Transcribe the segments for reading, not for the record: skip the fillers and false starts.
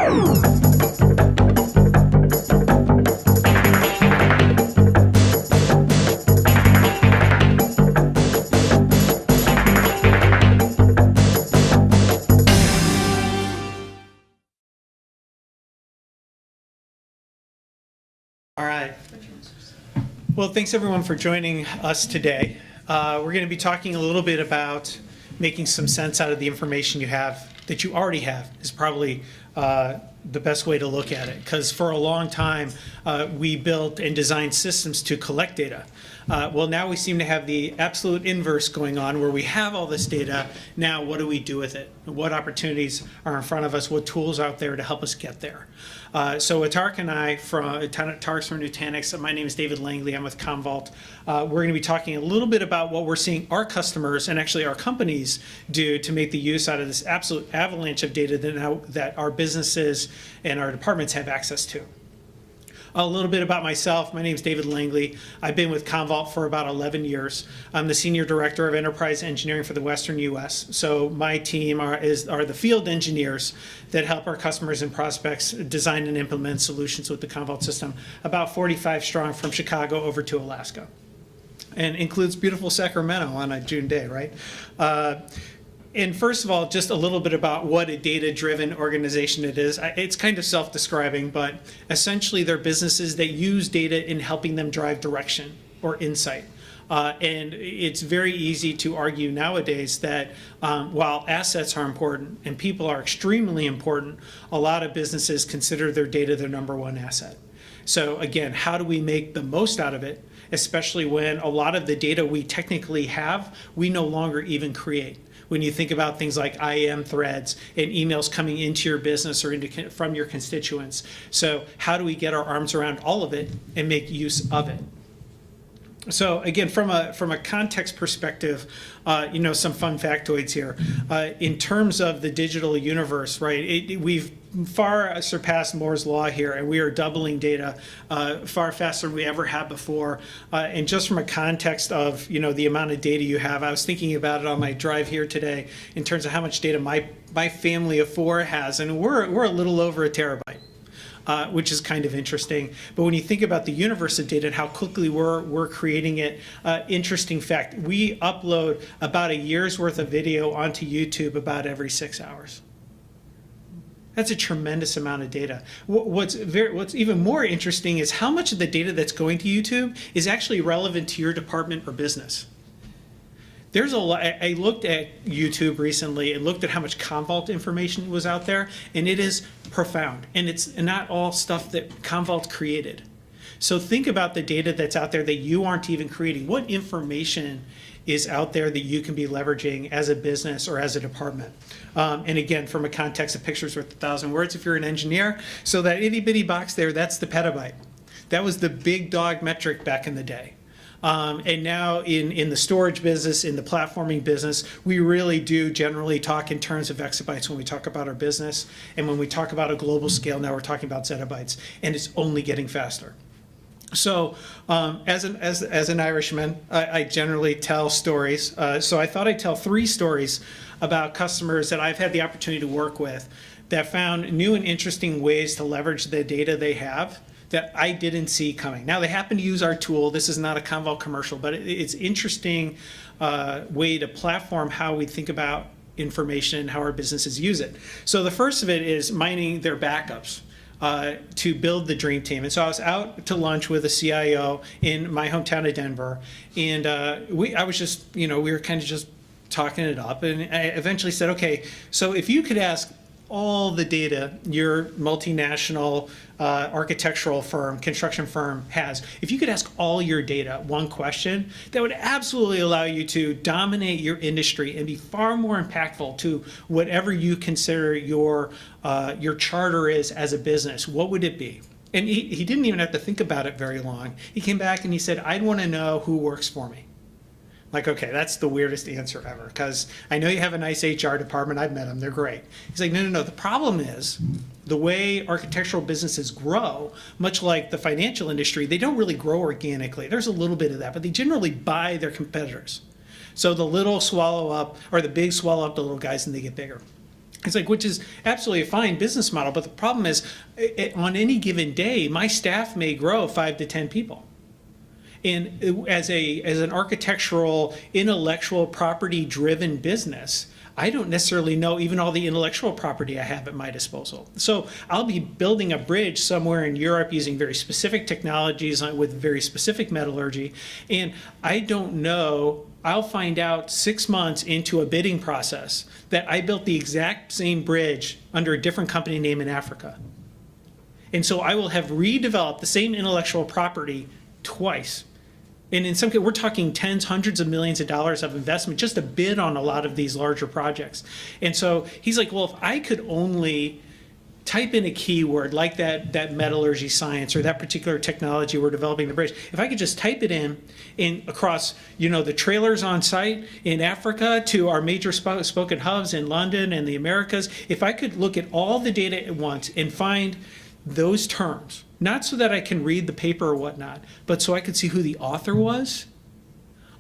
All right. Well, thanks everyone for joining us today. We're going to be talking a little bit about making some sense out of the information you have, that you already have, is probably the best way to look at it. Because for a long time, we built and designed systems to collect data. Well, now we seem to have the absolute inverse going on, where we have all this data. Now, what do we do with it? What opportunities are in front of us? What tools are out there to help us get there? So with Tarak and I, Tarak's from Nutanix, my name is David Langley, I'm with Commvault. We're going to be talking a little bit about what we're seeing our customers and actually our companies do to make the use out of this absolute avalanche of data that our businesses and our departments have access to. A little bit about myself. My name is David Langley. I've been with Commvault for about 11 years. I'm the Senior Director of Enterprise Engineering for the Western U.S. So my team are the field engineers that help our customers and prospects design and implement solutions with the Commvault system, about 45 strong from Chicago over to Alaska. And includes beautiful Sacramento on a June day, right? And first of all, just a little bit about what a data-driven organization it is. It's kind of self-describing, but essentially they're businesses that use data in helping them drive direction or insight. And it's very easy to argue nowadays that while assets are important and people are extremely important, a lot of businesses consider their data their number one asset. So again, how do we make the most out of it, especially when a lot of the data we technically have, we no longer even create? When you think about things like IAM threads and emails coming into your business or from your constituents. So how do we get our arms around all of it and make use of it? So again, from a context perspective, some fun factoids here. In terms of the digital universe, right, we've far surpassed Moore's Law here, and we are doubling data far faster than we ever have before. And just from a context of the amount of data you have, I was thinking about it on my drive here today in terms of how much data my family of four has, and we're a little over a terabyte. Which is kind of interesting. But when you think about the universe of data and how quickly we're creating it, interesting fact, we upload about a year's worth of video onto YouTube about every 6 hours. That's a tremendous amount of data. What's even more interesting is how much of the data that's going to YouTube is actually relevant to your department or business. There's a lot. I looked at YouTube recently and looked at how much Commvault information was out there, and it is profound. And it's not all stuff that Commvault created. So think about the data that's out there that you aren't even creating. What information is out there that you can be leveraging as a business or as a department? And again, from a context of pictures worth 1,000 words, if you're an engineer, so that itty bitty box there, that's the petabyte. That was the big dog metric back in the day. And now in the storage business, in the platforming business, we really do generally talk in terms of exabytes when we talk about our business. And when we talk about a global scale, now we're talking about zettabytes. And it's only getting faster. So as an Irishman, I generally tell stories. So I thought I'd tell 3 stories about customers that I've had the opportunity to work with that found new and interesting ways to leverage the data they have that I didn't see coming. Now, they happen to use our tool. This is not a Commvault commercial, but it's interesting way to platform how we think about information and how our businesses use it. So the first of it is mining their backups to build the dream team. And so I was out to lunch with a CIO in my hometown of Denver, and we were kind of just talking it up, and I eventually said, okay, so if you could ask all the data your multinational architectural firm, construction firm has, if you could ask all your data one question, that would absolutely allow you to dominate your industry and be far more impactful to whatever you consider your charter is as a business, what would it be? And he didn't even have to think about it very long. He came back and he said, I'd want to know who works for me. Like, okay, that's the weirdest answer ever, because I know you have a nice HR department. I've met them. They're great. He's like, no. The problem is the way architectural businesses grow, much like the financial industry, they don't really grow organically. There's a little bit of that, but they generally buy their competitors. So the little swallow up, or the big swallow up the little guys, and they get bigger. It's like, which is absolutely a fine business model, but the problem is, on any given day, my staff may grow 5 to 10 people. And as an architectural, intellectual, property-driven business, I don't necessarily know even all the intellectual property I have at my disposal. So I'll be building a bridge somewhere in Europe using very specific technologies with very specific metallurgy, and I don't know. I'll find out 6 months into a bidding process that I built the exact same bridge under a different company name in Africa. And so I will have redeveloped the same intellectual property twice. And in some cases, we're talking tens, hundreds of millions of dollars of investment just to bid on a lot of these larger projects. And so he's like, well, if I could only type in a keyword like that metallurgy science or that particular technology we're developing the bridge, if I could just type it in across, the trailers on site in Africa to our major spoken hubs in London and the Americas, if I could look at all the data at once and find those terms, not so that I can read the paper or whatnot, but so I could see who the author was,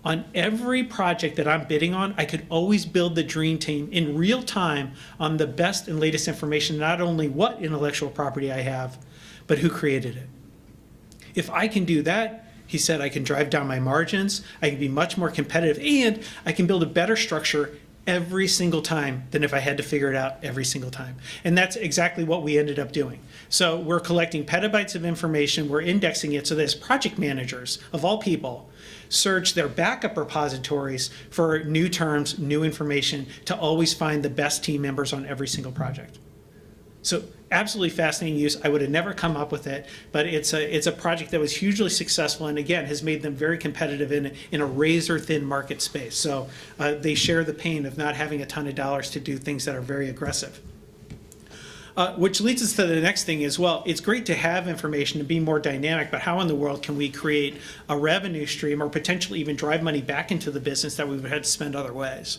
on every project that I'm bidding on, I could always build the dream team in real time on the best and latest information, not only what intellectual property I have, but who created it. If I can do that, he said, I can drive down my margins, I can be much more competitive, and I can build a better structure every single time than if I had to figure it out every single time. And that's exactly what we ended up doing. So we're collecting petabytes of information, we're indexing it so that as project managers, of all people, search their backup repositories for new terms, new information, to always find the best team members on every single project. So absolutely fascinating use. I would have never come up with it, but it's a project that was hugely successful and again has made them very competitive in a razor thin market space. So they share the pain of not having a ton of dollars to do things that are very aggressive. Which leads us to the next thing is, well, it's great to have information and be more dynamic, but how in the world can we create a revenue stream or potentially even drive money back into the business that we would have had to spend other ways?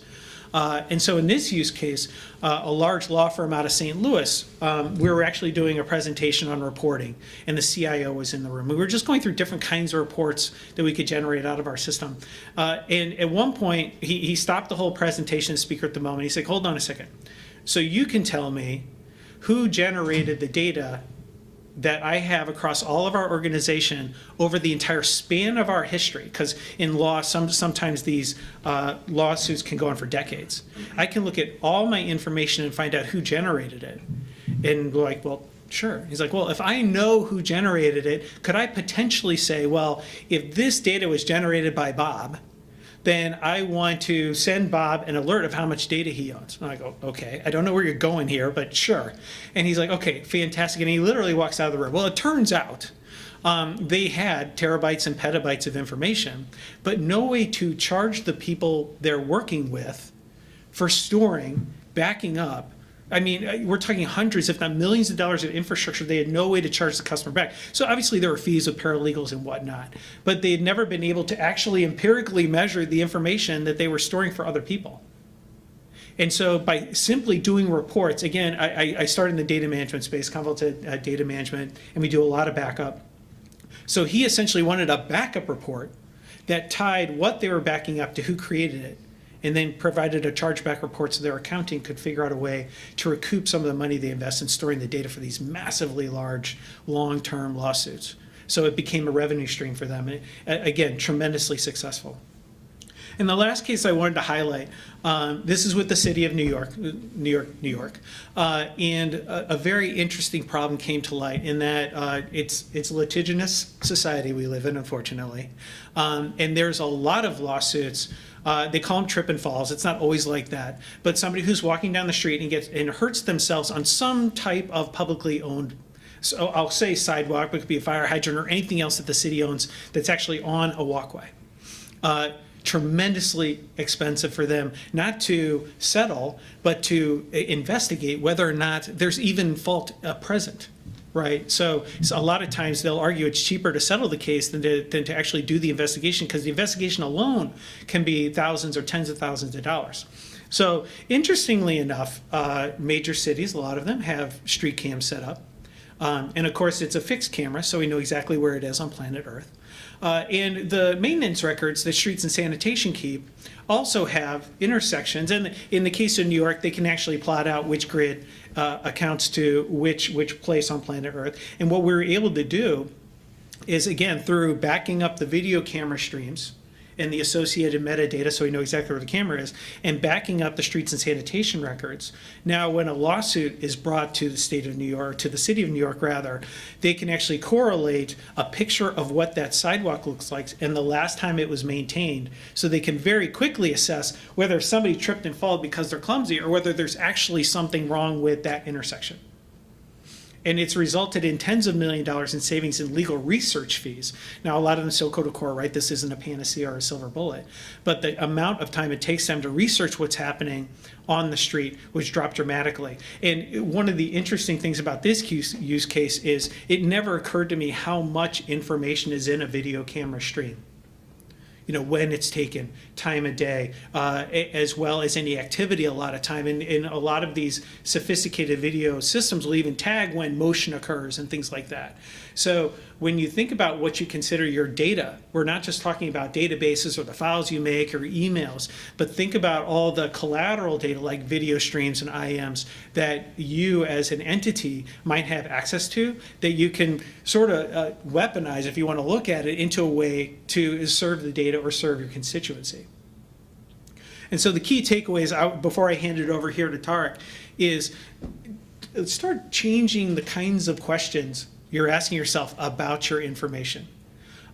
And so in this use case, a large law firm out of St. Louis, we were actually doing a presentation on reporting, and the CIO was in the room. We were just going through different kinds of reports that we could generate out of our system. And at one point, he stopped the whole presentation, the speaker at the moment. He said, hold on a second. So you can tell me who generated the data that I have across all of our organization over the entire span of our history, because in law, sometimes these lawsuits can go on for decades. I can look at all my information and find out who generated it. And we're like, well, sure. He's like, well, if I know who generated it, could I potentially say, well, if this data was generated by Bob, then I want to send Bob an alert of how much data he owns. And I go, okay, I don't know where you're going here, but sure. And he's like, okay, fantastic. And he literally walks out of the room. Well, it turns out they had terabytes and petabytes of information, but no way to charge the people they're working with for storing, backing up. I mean, we're talking hundreds, if not millions of dollars of infrastructure. They had no way to charge the customer back. So obviously there were fees with paralegals and whatnot, but they had never been able to actually empirically measure the information that they were storing for other people. And so by simply doing reports, again, I started in the data management space, Commvault data management, and we do a lot of backup. So he essentially wanted a backup report that tied what they were backing up to who created it, and then provided a chargeback report so their accounting could figure out a way to recoup some of the money they invest in storing the data for these massively large, long-term lawsuits. So it became a revenue stream for them. And again, tremendously successful. And the last case I wanted to highlight, this is with the city of New York, and a very interesting problem came to light in that it's a litigious society we live in, unfortunately, and there's a lot of lawsuits. They call them trip and falls. It's not always like that, but somebody who's walking down the street and hurts themselves on some type of publicly owned, so I'll say sidewalk, but it could be a fire hydrant or anything else that the city owns that's actually on a walkway. Tremendously expensive for them, not to settle, but to investigate whether or not there's even fault present, right? So a lot of times they'll argue it's cheaper to settle the case than to actually do the investigation, because the investigation alone can be thousands or tens of thousands of dollars. So interestingly enough, major cities, a lot of them have street cams set up. And of course, it's a fixed camera, so we know exactly where it is on planet Earth. And the maintenance records that streets and sanitation keep also have intersections. And in the case of New York, they can actually plot out which grid accounts to which place on planet Earth. And what we were able to do is, again, through backing up the video camera streams and the associated metadata, so we know exactly where the camera is, and backing up the streets and sanitation records. Now, when a lawsuit is brought to the state of New York, to the city of New York rather, they can actually correlate a picture of what that sidewalk looks like and the last time it was maintained, so they can very quickly assess whether somebody tripped and fell because they're clumsy or whether there's actually something wrong with that intersection. And it's resulted in tens of millions of dollars in savings in legal research fees. Now, a lot of them still go to court, right? This isn't a panacea or a silver bullet. But the amount of time it takes them to research what's happening on the street was dropped dramatically. And one of the interesting things about this use case is it never occurred to me how much information is in a video camera stream. You know, when it's taken, time of day, as well as any activity a lot of time. And a lot of these sophisticated video systems will even tag when motion occurs and things like that. So when you think about what you consider your data, we're not just talking about databases or the files you make or emails, but think about all the collateral data like video streams and IMs that you as an entity might have access to that you can sort of weaponize, if you want to look at it, into a way to serve the data or serve your constituency. And so the key takeaways, before I hand it over here to Tarak, is start changing the kinds of questions you're asking yourself about your information.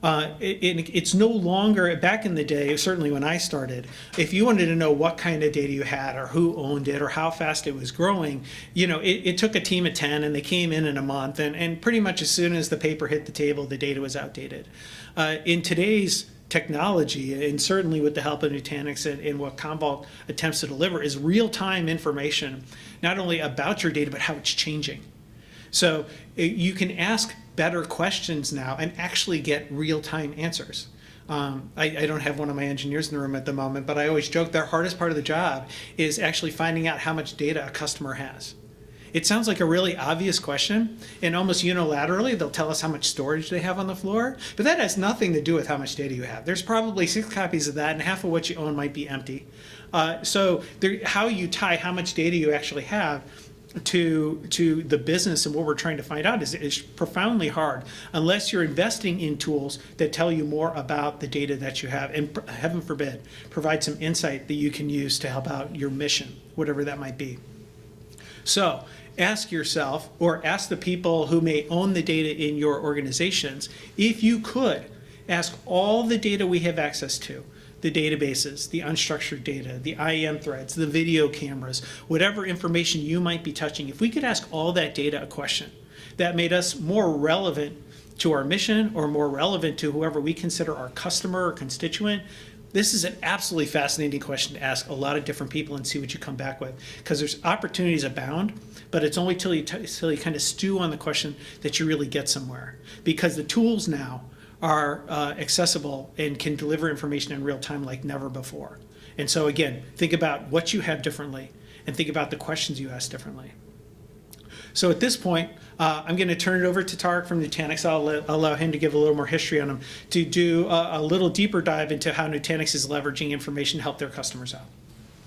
It's no longer, back in the day, certainly when I started, if you wanted to know what kind of data you had or who owned it or how fast it was growing, you know, it took a team of 10 and they came in a month, and pretty much as soon as the paper hit the table, the data was outdated. In today's technology, and certainly with the help of Nutanix and what Commvault attempts to deliver, is real-time information, not only about your data, but how it's changing. So you can ask better questions now and actually get real-time answers. I don't have one of my engineers in the room at the moment, but I always joke their hardest part of the job is actually finding out how much data a customer has. It sounds like a really obvious question, and almost unilaterally they'll tell us how much storage they have on the floor, but that has nothing to do with how much data you have. There's probably 6 copies of that, and half of what you own might be empty. So how you tie how much data you actually have to the business and what we're trying to find out is profoundly hard unless you're investing in tools that tell you more about the data that you have and, heaven forbid, provide some insight that you can use to help out your mission, whatever that might be. So ask yourself, or ask the people who may own the data in your organizations, if you could ask all the data we have access to, the databases, the unstructured data, the IAM threads, the video cameras, whatever information you might be touching, if we could ask all that data a question that made us more relevant to our mission or more relevant to whoever we consider our customer or constituent, this is an absolutely fascinating question to ask a lot of different people and see what you come back with. Because there's opportunities abound, but it's only till you kind of stew on the question that you really get somewhere. Because the tools now are accessible and can deliver information in real time like never before. And so again, think about what you have differently and think about the questions you ask differently. So at this point, I'm going to turn it over to Tarak from Nutanix. I'll allow him to give a little more history on him to do a little deeper dive into how Nutanix is leveraging information to help their customers out.